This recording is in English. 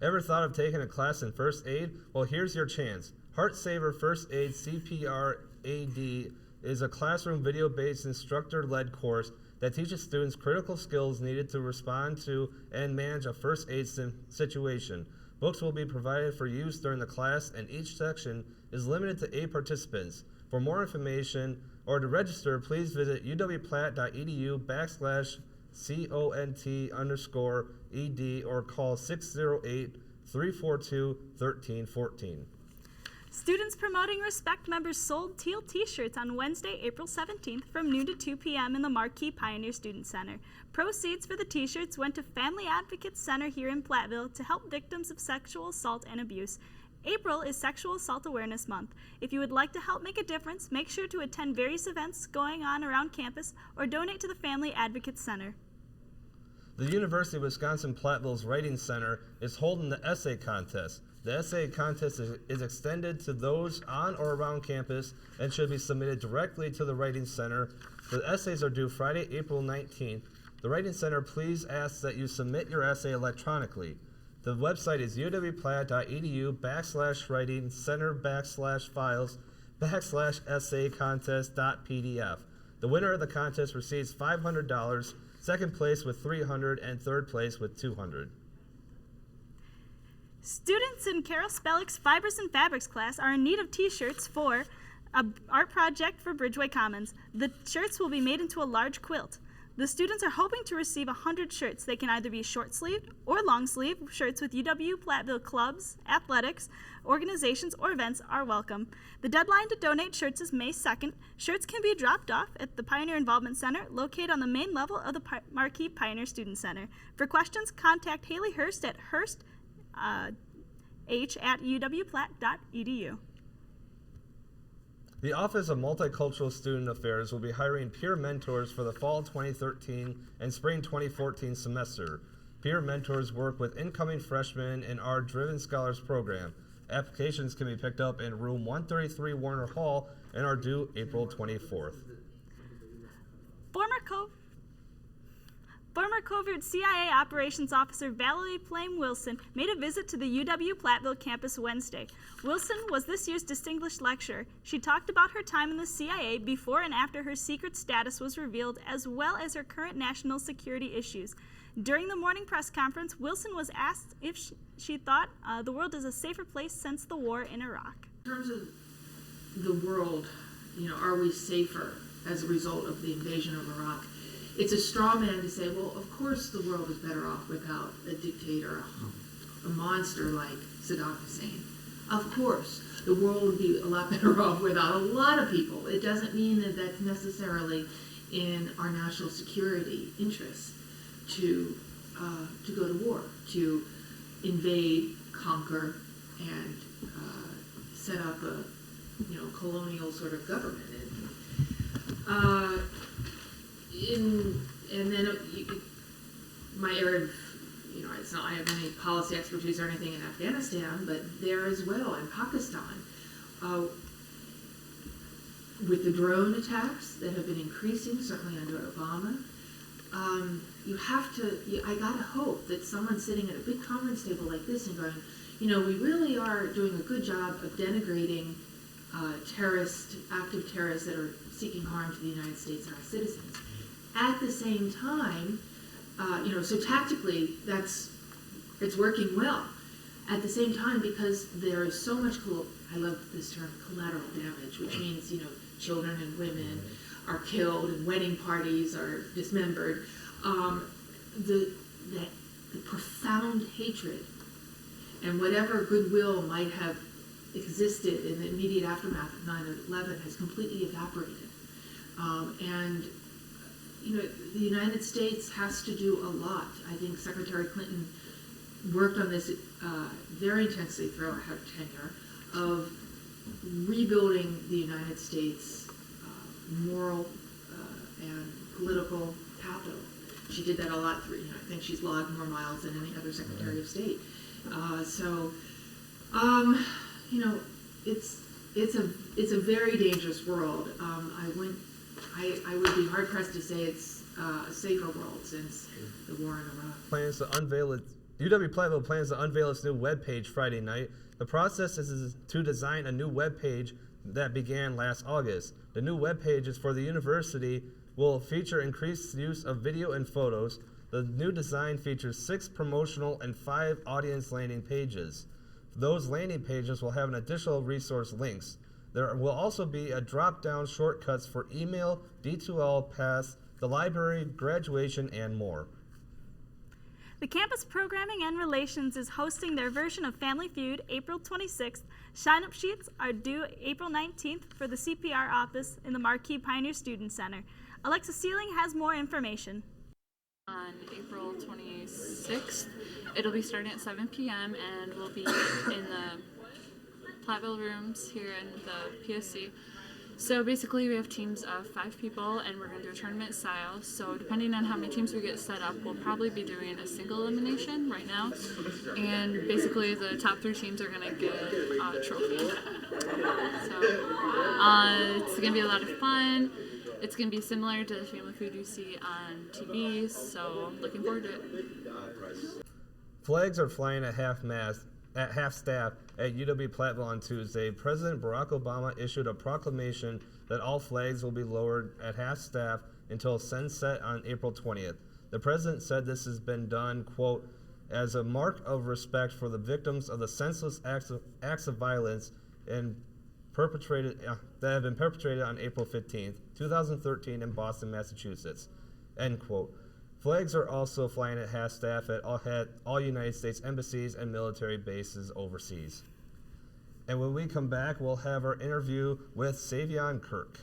Ever thought of taking a class in first aid? Well, here's your chance. Heart Saver First Aid CPR AD is a classroom video-based instructor-led course that teaches students critical skills needed to respond to and manage a first aid situation. Books will be provided for use during the class, and each section is limited to 8 participants. For more information or to register, please visit uwplatt.edu/CONT_ED or call 608-342-1314. Students Promoting Respect members sold teal t-shirts on Wednesday, April 17th from noon to 2 p.m. in the Marquee Pioneer Student Center. Proceeds for the t-shirts went to Family Advocates Center here in Platteville to help victims of sexual assault and abuse. April is Sexual Assault Awareness Month. If you would like to help make a difference, make sure to attend various events going on around campus or donate to the Family Advocates Center. The University of Wisconsin-Platteville's Writing Center is holding the essay contest. The essay contest is extended to those on or around campus and should be submitted directly to the Writing Center. The essays are due Friday, April 19th. The Writing Center please asks that you submit your essay electronically. The website is uwplatt.edu/writing-center/files/essay-contest.pdf. The winner of the contest receives $500, second place with $300, and third place with $200. Students in Carol Spellick's Fibers and Fabrics class are in need of t-shirts for an art project for Bridgeway Commons. The shirts will be made into a large quilt. The students are hoping to receive 100 shirts. They can either be short-sleeved or long-sleeve. Shirts with UW-Platteville clubs, athletics, organizations, or events are welcome. The deadline to donate shirts is May 2nd. Shirts can be dropped off at the Pioneer Involvement Center, located on the main level of the Marquee Pioneer Student Center. For questions, contact Haley Hurst at h@uwplatt.edu. The Office of Multicultural Student Affairs will be hiring peer mentors for the fall 2013 and spring 2014 semester. Peer mentors work with incoming freshmen in our Driven Scholars program. Applications can be picked up in room 133 Warner Hall and are due April 24th. Former covert CIA operations officer Valerie Wilson made a visit to the UW-Platteville campus Wednesday. Wilson was this year's distinguished lecturer. She talked about her time in the CIA before and after her secret status was revealed, as well as her current national security issues. During the morning press conference, Wilson was asked if she thought the world is a safer place since the war in Iraq. In terms of the world, are we safer as a result of the invasion of Iraq? It's a straw man to say, well, of course the world is better off without a dictator, a monster like Saddam Hussein. Of course, the world would be a lot better off without a lot of people. It doesn't mean that that's necessarily in our national security interests to go to war, to invade, conquer, and set up a colonial sort of government. And then my area of, it's not I have any policy expertise or anything in Afghanistan, but there as well, in Pakistan, with the drone attacks that have been increasing, certainly under Obama, I gotta hope that someone's sitting at a big conference table like this and going, we really are doing a good job of denigrating active terrorists that are seeking harm to the United States and our citizens. At the same time, so tactically, it's working well. At the same time, because there is so much, I love this term, collateral damage, which means, children and women are killed and wedding parties are dismembered. The profound hatred and whatever goodwill might have existed in the immediate aftermath of 9/11 has completely evaporated. The United States has to do a lot. I think Secretary Clinton worked on this very intensely throughout her tenure of rebuilding the United States moral and political capital. She did that a lot through, I think she's logged more miles than any other Secretary of State. It's a very dangerous world. I would be hard pressed to say it's a safer world since the war in Iraq. Plans to unveil its UW-Platteville plans to unveil its new webpage Friday night. The process is to design a new webpage that began last August. The new webpages for the university will feature increased use of video and photos. The new design features 6 promotional and 5 audience landing pages. Those landing pages will have an additional resource links. There will also be a drop-down shortcuts for email, D2L, pass, the library, graduation, and more. The Campus Programming and Relations is hosting their version of Family Feud April 26th. Sign-up sheets are due April 19th for the CPR office in the Marquee Pioneer Student Center. Alexa Sealing has more information. On April 26th, it'll be starting at 7 p.m. and we'll be in the Platteville rooms here in the PSC. So basically we have teams of 5 people and we're going to do a tournament style. So depending on how many teams we get set up, we'll probably be doing a single elimination right now. And basically the top 3 teams are going to get a trophy. So it's going to be a lot of fun. It's going to be similar to the family food you see on TV, so looking forward to it. Flags are flying at half staff at UW-Platteville on Tuesday. President Barack Obama issued a proclamation that all flags will be lowered at half staff until sunset on April 20th. The president said this has been done, quote, as a mark of respect for the victims of the senseless acts of violence and that have been perpetrated on April 15th, 2013 in Boston, Massachusetts, end quote. Flags are also flying at half staff at all United States embassies and military bases overseas. And when we come back, we'll have our interview with Savion Kirk.